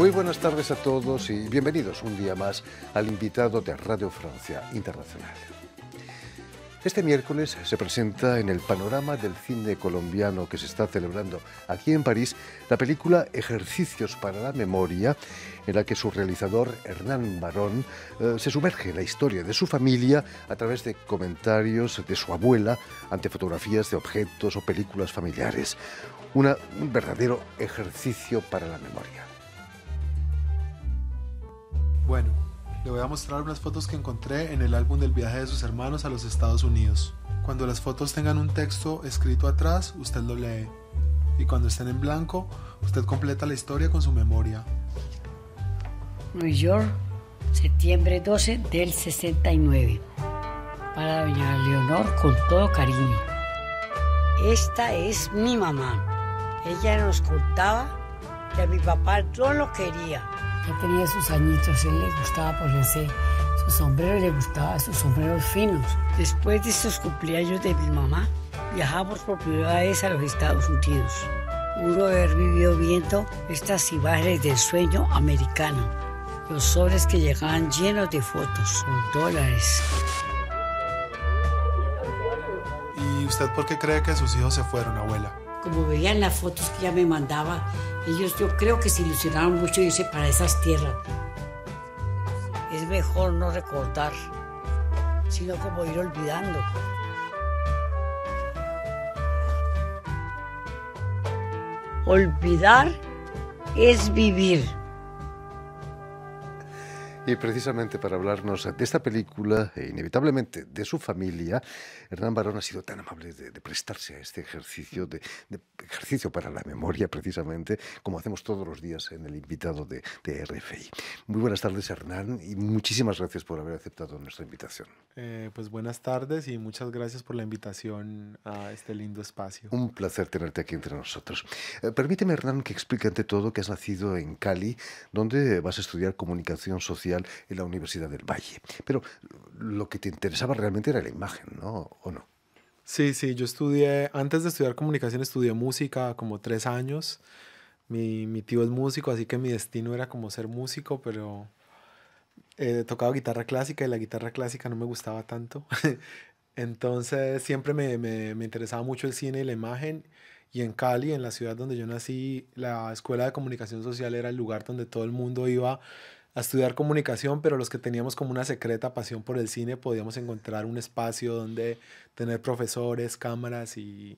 Muy buenas tardes a todos y bienvenidos un día más al invitado de Radio Francia Internacional. Este miércoles se presenta en el panorama del cine colombiano que se está celebrando aquí en París la película Ejercicios para la Memoria, en la que su realizador Hernán Barón se sumerge en la historia de su familia a través de comentarios de su abuela ante fotografías de objetos o películas familiares. Un verdadero ejercicio para la memoria. Bueno, le voy a mostrar unas fotos que encontré en el álbum del viaje de sus hermanos a los Estados Unidos. Cuando las fotos tengan un texto escrito atrás, usted lo lee. Y cuando estén en blanco, usted completa la historia con su memoria. New York, septiembre 12 del 69. Para doña Leonor, con todo cariño. Esta es mi mamá. Ella nos contaba que a mi papá no lo quería. Ya tenía sus añitos, él le gustaba ponerse sus sombreros, le gustaban sus sombreros finos. Después de estos cumpleaños de mi mamá, viajamos por primera vez a los Estados Unidos. Uno de haber vivido viendo estas imágenes del sueño americano. Los sobres que llegaban llenos de fotos, con dólares. ¿Y usted por qué cree que sus hijos se fueron, abuela? Como veían las fotos que ella me mandaba, ellos yo creo que se ilusionaron mucho irse para esas tierras. Es mejor no recordar, sino como ir olvidando. Olvidar es vivir. Y precisamente para hablarnos de esta película e inevitablemente de su familia, Hernán Barón ha sido tan amable de prestarse a este ejercicio, de ejercicio para la memoria precisamente, como hacemos todos los días en el invitado de RFI. Muy buenas tardes, Hernán, y muchísimas gracias por haber aceptado nuestra invitación. Pues buenas tardes y muchas gracias por la invitación a este lindo espacio. Un placer tenerte aquí entre nosotros. Permíteme, Hernán, que explique ante todo que has nacido en Cali, donde vas a estudiar comunicación social en la Universidad del Valle. Pero lo que te interesaba realmente era la imagen, ¿no? ¿O no? Sí, yo antes de estudiar comunicación, estudié música como 3 años. Mi tío es músico, así que mi destino era como ser músico, pero tocaba guitarra clásica y la guitarra clásica no me gustaba tanto. Entonces siempre me interesaba mucho el cine y la imagen. Y en Cali, en la ciudad donde yo nací, la Escuela de Comunicación Social era el lugar donde todo el mundo iba a estudiar comunicación, pero los que teníamos como una secreta pasión por el cine podíamos encontrar un espacio donde tener profesores, cámaras y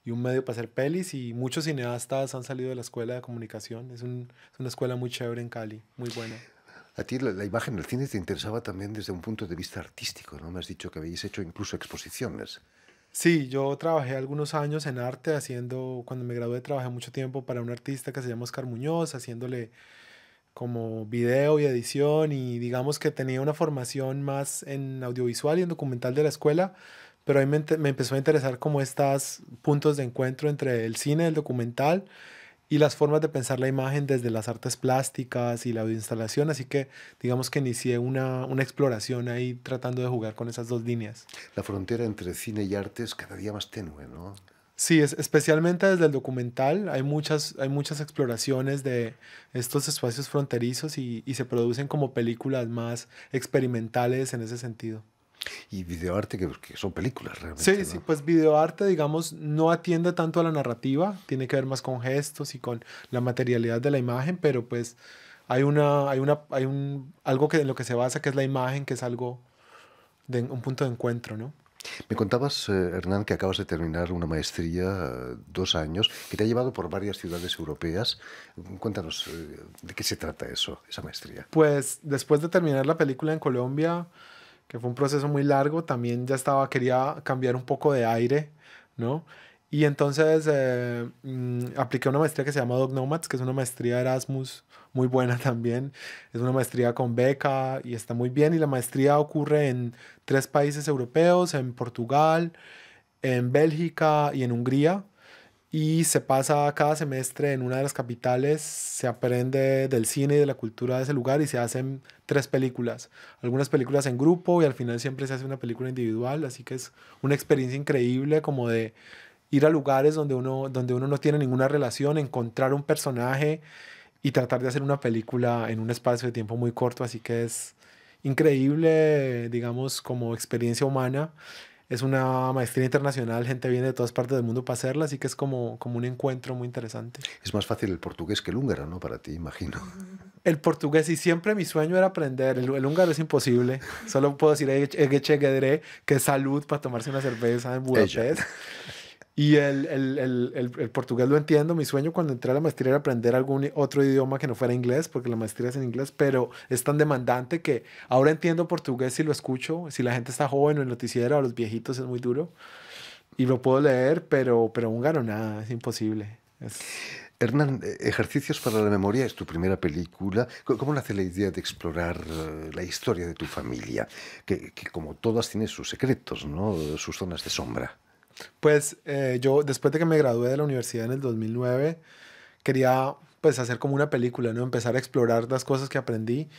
un medio para hacer pelis, y muchos cineastas han salido de la Escuela de Comunicación. Es una escuela muy chévere en Cali, muy buena. A ti la imagen, el cine te interesaba también desde un punto de vista artístico, ¿no? Me has dicho que habéis hecho incluso exposiciones. Sí, yo trabajé algunos años en arte cuando me gradué trabajé mucho tiempo para un artista que se llama Oscar Muñoz, haciéndole como video y edición, y digamos que tenía una formación más en audiovisual y en documental de la escuela, pero ahí me empezó a interesar como estos puntos de encuentro entre el cine, el documental y las formas de pensar la imagen desde las artes plásticas y la audioinstalación, así que digamos que inicié una exploración ahí tratando de jugar con esas dos líneas. La frontera entre cine y arte es cada día más tenue, ¿no? Sí, especialmente desde el documental hay muchas exploraciones de estos espacios fronterizos y se producen como películas más experimentales en ese sentido. Y videoarte, que son películas realmente, Sí, ¿no? pues videoarte, digamos, no atiende tanto a la narrativa, tiene que ver más con gestos y con la materialidad de la imagen, pero pues hay algo en lo que se basa, que es la imagen, que es algo de un punto de encuentro, ¿no? Me contabas, Hernán, que acabas de terminar una maestría, 2 años, que te ha llevado por varias ciudades europeas. Cuéntanos, ¿de qué se trata eso, esa maestría? Pues después de terminar la película en Colombia, que fue un proceso muy largo, también quería cambiar un poco de aire, ¿no? Y entonces apliqué una maestría que se llama Dog Nomads, que es una maestría Erasmus muy buena también. Es una maestría con beca y está muy bien. Y la maestría ocurre en 3 países europeos, en Portugal, en Bélgica y en Hungría. Y se pasa cada semestre en una de las capitales, se aprende del cine y de la cultura de ese lugar y se hacen 3 películas. Algunas películas en grupo y al final siempre se hace una película individual, así que es una experiencia increíble como de ir a lugares donde uno no tiene ninguna relación, encontrar un personaje y tratar de hacer una película en un espacio de tiempo muy corto, así que es increíble, digamos, como experiencia humana. Es una maestría internacional, gente viene de todas partes del mundo para hacerla, así que es como un encuentro muy interesante. Es más fácil el portugués que el húngaro, ¿no? Para ti, imagino. El portugués, y siempre mi sueño era aprender. El húngaro es imposible. Solo puedo decir Egechegedre, que es salud para tomarse una cerveza en Budapest. Y el portugués lo entiendo. Mi sueño cuando entré a la maestría era aprender algún otro idioma que no fuera inglés, porque la maestría es en inglés, pero es tan demandante que ahora entiendo portugués si lo escucho. Si la gente está joven o en noticiero o los viejitos es muy duro. Y lo puedo leer, pero húngaro nada, es imposible. Hernán, Ejercicios para la Memoria es tu primera película. ¿Cómo nace la idea de explorar la historia de tu familia? Que como todas tiene sus secretos, ¿no? Sus zonas de sombra. Pues yo, después de que me gradué de la universidad en el 2009, quería pues hacer como una película, ¿no? Empezar a explorar las cosas que aprendí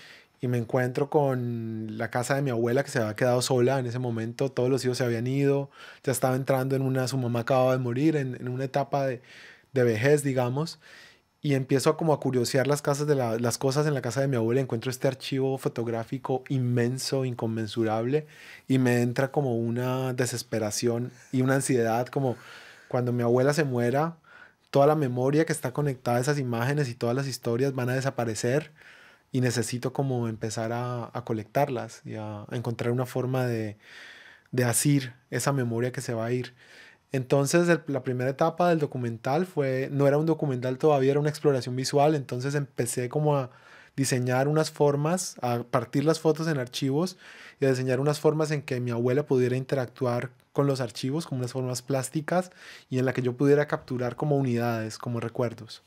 y me encuentro con la casa de mi abuela que se había quedado sola en ese momento. Todos los hijos se habían ido, ya estaba entrando su mamá acababa de morir en una etapa de vejez, digamos. Y empiezo como a curiosear las cosas en la casa de mi abuela. Encuentro este archivo fotográfico inmenso, inconmensurable, y me entra como una desesperación y una ansiedad, como cuando mi abuela se muera, toda la memoria que está conectada a esas imágenes y todas las historias van a desaparecer y necesito como empezar a colectarlas y a encontrar una forma de asir esa memoria que se va a ir. Entonces la primera etapa del documental no era un documental todavía, era una exploración visual. Entonces empecé como a diseñar unas formas, a partir las fotos en archivos y a diseñar unas formas en que mi abuela pudiera interactuar con los archivos, como unas formas plásticas y en la que yo pudiera capturar como unidades, como recuerdos.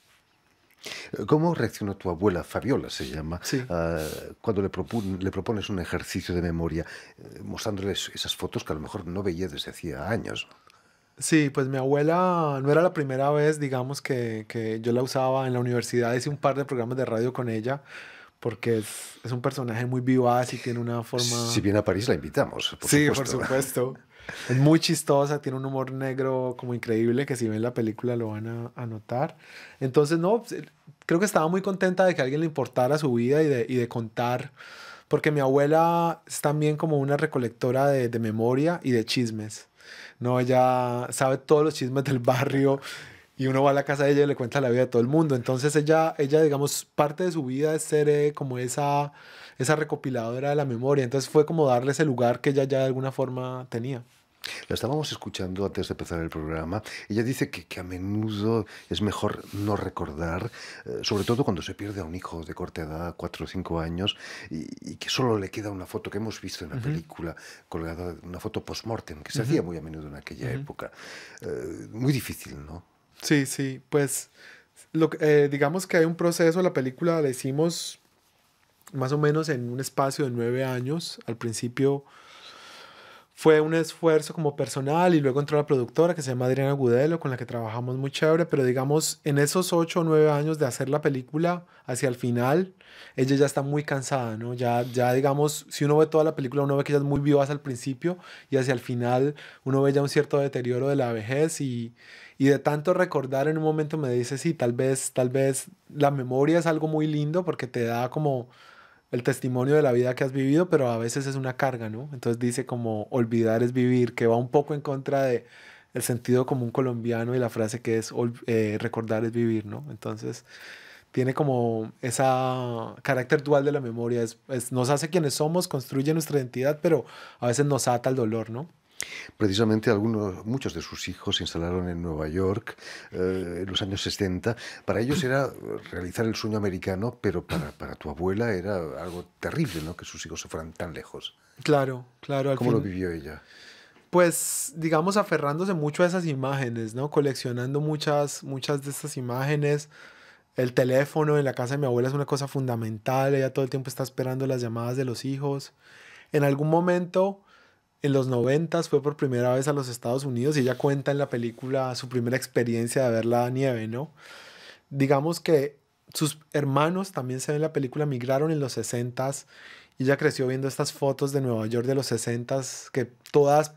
¿Cómo reaccionó tu abuela, Fabiola se llama, Sí. cuando le propones un ejercicio de memoria, mostrándoles esas fotos que a lo mejor no veía desde hacía años? Sí, pues mi abuela no era la primera vez, digamos, que yo la usaba en la universidad. Hice un par de programas de radio con ella porque es un personaje muy vivaz y tiene una forma... Si viene a París la invitamos, por Sí, supuesto. por supuesto. Es muy chistosa, tiene un humor negro como increíble que si ven la película lo van a notar. Entonces, no, creo que estaba muy contenta de que a alguien le importara su vida y de contar, porque mi abuela es también como una recolectora de memoria y de chismes. No, ella sabe todos los chismes del barrio y uno va a la casa de ella y le cuenta la vida de todo el mundo. Entonces ella digamos, parte de su vida es ser como esa recopiladora de la memoria. Entonces fue como darle ese lugar que ella ya de alguna forma tenía. La estábamos escuchando antes de empezar el programa. Ella dice que a menudo es mejor no recordar, sobre todo cuando se pierde a un hijo de corta edad, 4 o 5 años, y que solo le queda una foto que hemos visto en la película, colgada, una foto post-mortem, que se hacía muy a menudo en aquella época. Muy difícil, ¿no? Sí, sí, pues digamos que hay un proceso, la película la hicimos más o menos en un espacio de 9 años. Al principio fue un esfuerzo como personal y luego entró la productora que se llama Adriana Gudelo, con la que trabajamos muy chévere, pero digamos en esos 8 o 9 años de hacer la película, hacia el final, ella ya está muy cansada, ¿no? Ya digamos, si uno ve toda la película, uno ve que ella es muy vivaz al principio y hacia el final uno ve ya un cierto deterioro de la vejez y de tanto recordar en un momento me dice, sí, tal vez la memoria es algo muy lindo porque te da como el testimonio de la vida que has vivido, pero a veces es una carga, ¿no? Entonces dice como olvidar es vivir, que va un poco en contra de el sentido común colombiano y la frase que es recordar es vivir, ¿no? Entonces tiene como ese carácter dual de la memoria, nos hace quienes somos, construye nuestra identidad, pero a veces nos ata al dolor, ¿no? Precisamente muchos de sus hijos se instalaron en Nueva York en los años 60. Para ellos era realizar el sueño americano, pero para tu abuela era algo terrible, ¿no? Que sus hijos se fueran tan lejos. Claro. ¿Cómo lo vivió ella? Pues, digamos, aferrándose mucho a esas imágenes, ¿no? Coleccionando muchas de estas imágenes. El teléfono en la casa de mi abuela es una cosa fundamental. Ella todo el tiempo está esperando las llamadas de los hijos. En algún momento, en los 90 fue por primera vez a los Estados Unidos y ella cuenta en la película su primera experiencia de ver la nieve, ¿no? Digamos que sus hermanos también se ven en la película, migraron en los 60s y ella creció viendo estas fotos de Nueva York de los 60s que todas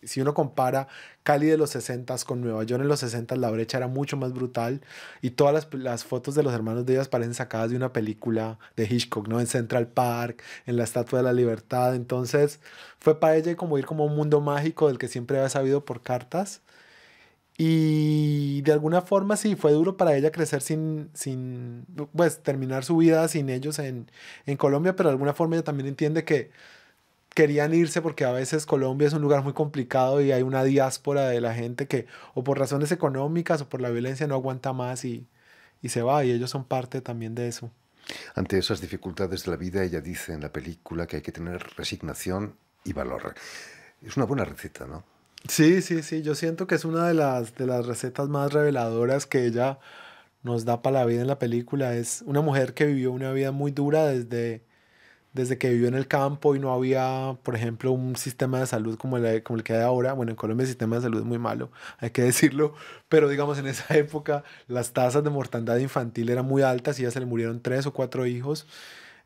si uno compara Cali de los 60 con Nueva York en los 60, la brecha era mucho más brutal y todas las fotos de los hermanos de ellas parecen sacadas de una película de Hitchcock, ¿no? En Central Park, en la Estatua de la Libertad. Entonces fue para ella como ir como a un mundo mágico del que siempre había sabido por cartas. Y de alguna forma sí, fue duro para ella crecer pues terminar su vida sin ellos en Colombia, pero de alguna forma ella también entiende que querían irse porque a veces Colombia es un lugar muy complicado y hay una diáspora de la gente que o por razones económicas o por la violencia no aguanta más y se va, y ellos son parte también de eso. Ante esas dificultades de la vida, ella dice en la película que hay que tener resignación y valor. Es una buena receta, ¿no? Sí, sí, sí, yo siento que es una de las recetas más reveladoras que ella nos da para la vida en la película. Es una mujer que vivió una vida muy dura desde que vivió en el campo y no había, por ejemplo, un sistema de salud como el que hay ahora. Bueno, en Colombia el sistema de salud es muy malo, hay que decirlo, pero digamos en esa época las tasas de mortandad infantil eran muy altas y ya se le murieron 3 o 4 hijos.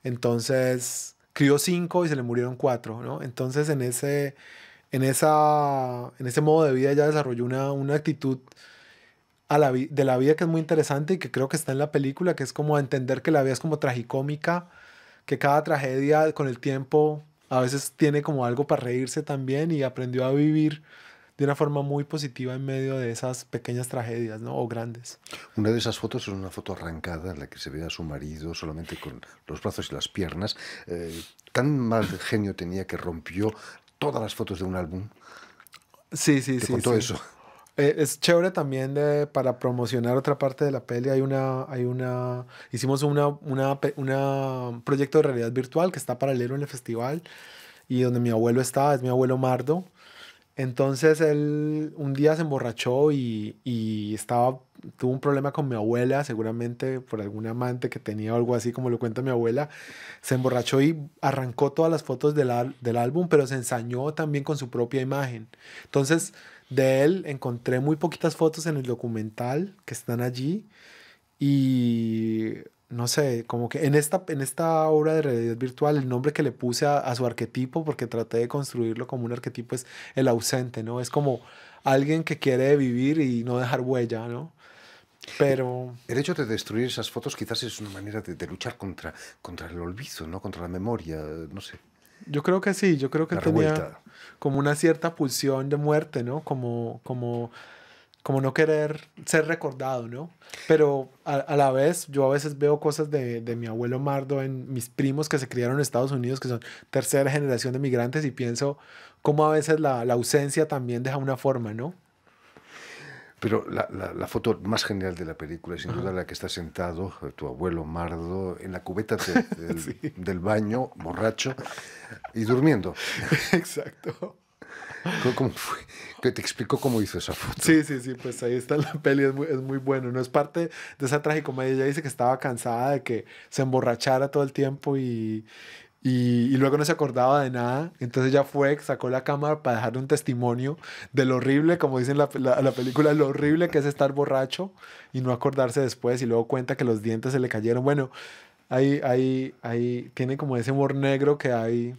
Entonces crió 5 y se le murieron 4, ¿no? Entonces en ese modo de vida ella desarrolló una actitud de la vida que es muy interesante y que creo que está en la película, que es como entender que la vida es como tragicómica, que cada tragedia con el tiempo a veces tiene como algo para reírse también, y aprendió a vivir de una forma muy positiva en medio de esas pequeñas tragedias, ¿no? O grandes. Una de esas fotos es una foto arrancada en la que se ve a su marido solamente con los brazos y las piernas. Tan mal genio tenía que rompió todas las fotos de un álbum. Sí, sí, Te sí, contó sí. eso. Es chévere también para promocionar otra parte de la peli. Hicimos un proyecto de realidad virtual que está paralelo en el festival y donde mi abuelo está, es mi abuelo Mardo. Entonces él un día se emborrachó y tuvo un problema con mi abuela, seguramente por algún amante que tenía o algo así, como lo cuenta mi abuela. Se emborrachó y arrancó todas las fotos del álbum, pero se ensañó también con su propia imagen. Entonces, de él encontré muy poquitas fotos en el documental que están allí y no sé, como que en esta obra de realidad virtual el nombre que le puse a su arquetipo, porque traté de construirlo como un arquetipo, es el ausente, ¿no? Es como alguien que quiere vivir y no dejar huella, ¿no? Pero El hecho de destruir esas fotos quizás es una manera de luchar contra el olvido, ¿no? Contra la memoria, no sé, yo creo que sí, yo creo que la él tenía revuelta. como una cierta pulsión de muerte, ¿no? Como no querer ser recordado, ¿no? Pero a la vez, yo a veces veo cosas de mi abuelo Mardo en mis primos que se criaron en Estados Unidos, que son tercera generación de migrantes, y pienso cómo a veces la ausencia también deja una forma, ¿no? Pero la foto más genial de la película es sin duda la que está sentado tu abuelo Mardo en la cubeta Sí, del baño, borracho y durmiendo. exacto. ¿Cómo fue? Que te explicó cómo hizo esa foto. Sí, sí, sí, pues ahí está en la peli, es muy bueno, ¿no? Es parte de esa tragicomedia. Ella dice que estaba cansada de que se emborrachara todo el tiempo y luego no se acordaba de nada. Entonces ya fue, sacó la cámara para dejarle un testimonio de lo horrible, como dice en la película, lo horrible que es estar borracho y no acordarse después, y luego cuenta que los dientes se le cayeron. Bueno, ahí tiene como ese humor negro que hay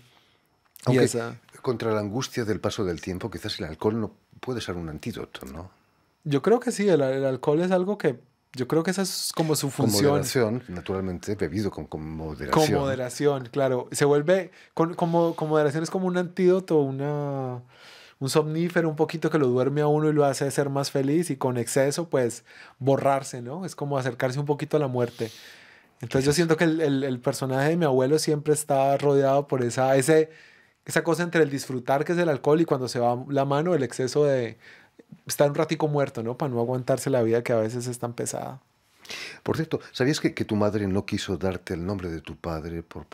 y Aunque esa... contra la angustia del paso del tiempo, quizás el alcohol no puede ser un antídoto, ¿no? Yo creo que sí, el alcohol es algo que yo creo que esa es como su Con función. moderación, naturalmente, bebido con Con moderación. moderación, claro. Se vuelve, con moderación es como un antídoto, un somnífero un poquito que lo duerme a uno y lo hace ser más feliz, y con exceso, pues, borrarse, ¿no? Es como acercarse un poquito a la muerte. Entonces yo siento que el personaje de mi abuelo siempre está rodeado por esa cosa entre el disfrutar, que es el alcohol, y cuando se va la mano, el exceso de estar un ratico muerto, ¿no? Para no aguantarse la vida que a veces es tan pesada. Por cierto, ¿sabías que tu madre no quiso darte el nombre de tu padre por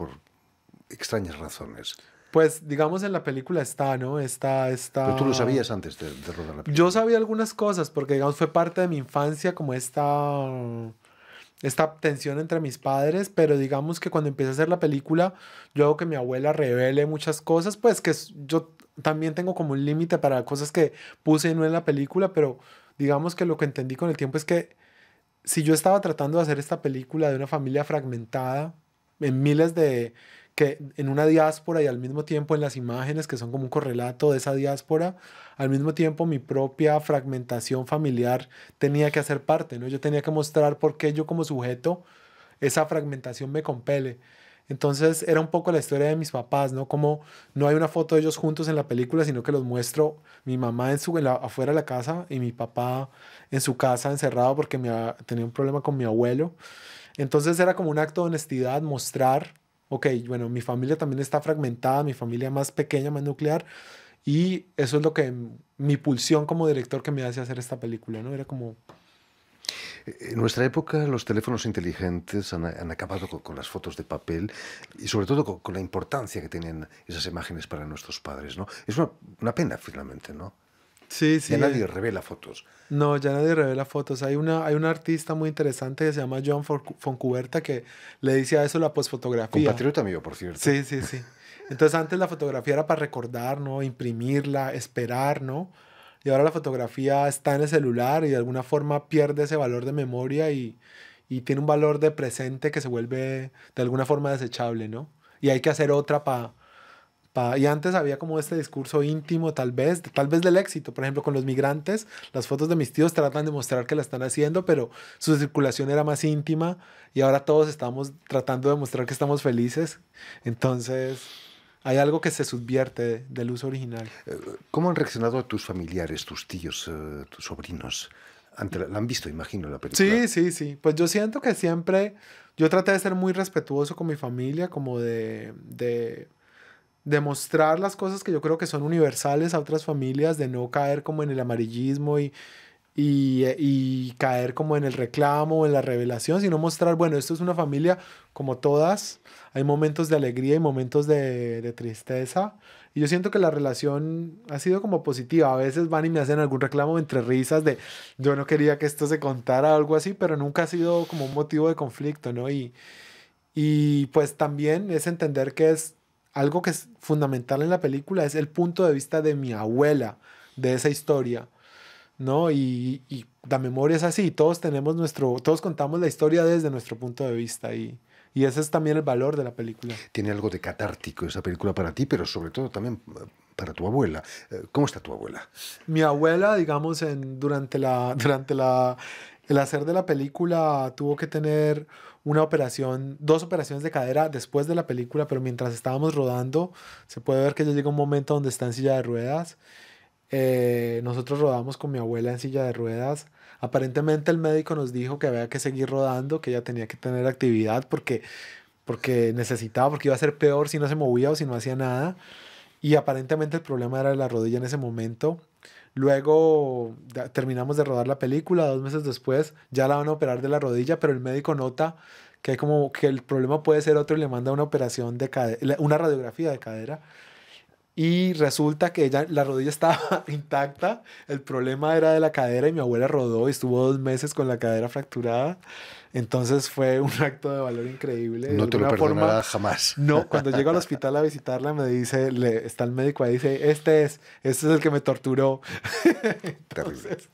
extrañas razones? Pues, digamos, en la película está, ¿no? Pero tú lo sabías antes de rodar la Yo película. sabía algunas cosas porque, digamos, fue parte de mi infancia como esta tensión entre mis padres, pero digamos que cuando empecé a hacer la película, yo hago que mi abuela revele muchas cosas, pues yo también tengo como un límite para cosas que puse no en la película, pero digamos que lo que entendí con el tiempo es que si yo estaba tratando de hacer esta película de una familia fragmentada en miles de que en una diáspora y al mismo tiempo en las imágenes que son como un correlato de esa diáspora, al mismo tiempo mi propia fragmentación familiar tenía que hacer parte, ¿no? Yo tenía que mostrar por qué yo como sujeto esa fragmentación me compele. Entonces era un poco la historia de mis papás, ¿no? Como no hay una foto de ellos juntos en la película, sino que los muestro mi mamá afuera de la casa y mi papá en su casa encerrado porque tenía un problema con mi abuelo. Entonces era como un acto de honestidad mostrar, ok, bueno, mi familia también está fragmentada, mi familia más pequeña, más nuclear, y eso es lo que mi pulsión como director que me hace hacer esta película, ¿no? Era como... En nuestra época los teléfonos inteligentes han acabado con las fotos de papel y sobre todo con la importancia que tienen esas imágenes para nuestros padres, ¿no? Es una pena finalmente, ¿no? Sí, sí. Ya nadie revela fotos. No, ya nadie revela fotos. Hay una artista muy interesante que se llama Joan Foncuberta que le dice a eso la posfotografía. Compatriota mío, por cierto. Sí, sí, sí. Entonces antes la fotografía era para recordar, ¿no? Imprimirla, esperar, ¿no? Y ahora la fotografía está en el celular y de alguna forma pierde ese valor de memoria y tiene un valor de presente que se vuelve de alguna forma desechable, ¿no? Y hay que hacer otra y antes había como este discurso íntimo, tal vez del éxito. Por ejemplo, con los migrantes, las fotos de mis tíos tratan de mostrar que la están haciendo, pero su circulación era más íntima y ahora todos estamos tratando de mostrar que estamos felices. Entonces... hay algo que se subvierte del uso original. ¿Cómo han reaccionado tus familiares, tus tíos, tus sobrinos? La han visto, imagino, la película. Sí, sí, sí. Pues yo siento que siempre... yo traté de ser muy respetuoso con mi familia, como de mostrar las cosas que yo creo que son universales a otras familias, de no caer como en el amarillismo y caer como en el reclamo o en la revelación, sino mostrar, bueno, esto es una familia como todas, hay momentos de alegría y momentos de tristeza, y yo siento que la relación ha sido como positiva. A veces van y me hacen algún reclamo entre risas de yo no quería que esto se contara o algo así, pero nunca ha sido como un motivo de conflicto, ¿no? Y pues también es entender que es algo que es fundamental en la película, es el punto de vista de mi abuela, de esa historia, ¿no? Y la memoria es así, todos contamos la historia desde nuestro punto de vista y ese es también el valor de la película. Tiene algo de catártico esa película para ti, pero sobre todo también para tu abuela. ¿Cómo está tu abuela? Mi abuela, digamos, durante el hacer de la película tuvo que tener dos operaciones de cadera después de la película, pero mientras estábamos rodando se puede ver que ya llega un momento donde está en silla de ruedas. Nosotros rodamos con mi abuela en silla de ruedas. Aparentemente el médico nos dijo que había que seguir rodando, que ella tenía que tener actividad porque necesitaba, porque iba a ser peor si no se movía o si no hacía nada. Y aparentemente el problema era la rodilla en ese momento. Luego terminamos de rodar la película, 2 meses después ya la van a operar de la rodilla, pero el médico nota que como que el problema puede ser otro y le manda una operación de cadera, una radiografía de cadera. Y resulta que la rodilla estaba intacta, el problema era de la cadera y mi abuela rodó y estuvo 2 meses con la cadera fracturada. Entonces fue un acto de valor increíble. No te lo perdonará jamás. No, cuando llego al hospital a visitarla me dice, está el médico ahí, dice, este es el que me torturó. Entonces,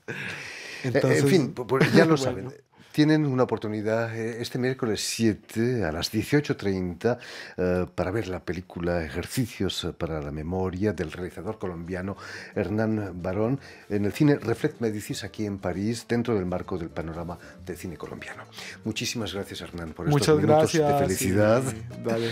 en fin, ya lo saben. Tienen una oportunidad este miércoles 7 a las 18:30 para ver la película Ejercicios para la Memoria del realizador colombiano Hernán Barón en el cine Reflect Médicis aquí en París, dentro del marco del panorama del cine colombiano. Muchísimas gracias, Hernán, por estos minutos de felicidad. Sí, dale.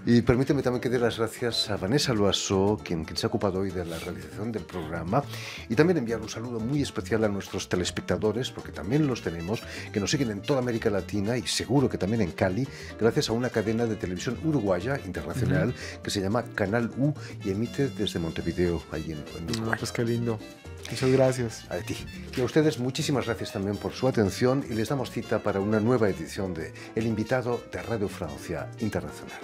Y permíteme también que dé las gracias a Vanessa Loasso, quien se ha ocupado hoy de la realización del programa, y también enviar un saludo muy especial a nuestros telespectadores, porque también los tenemos, que nos siguen en toda América Latina y seguro que también en Cali, gracias a una cadena de televisión uruguaya internacional que se llama Canal U y emite desde Montevideo, allí en Uruguay. Pues qué lindo. Muchas gracias. A ti. Y a ustedes muchísimas gracias también por su atención y les damos cita para una nueva edición de El Invitado de Radio Francia Internacional.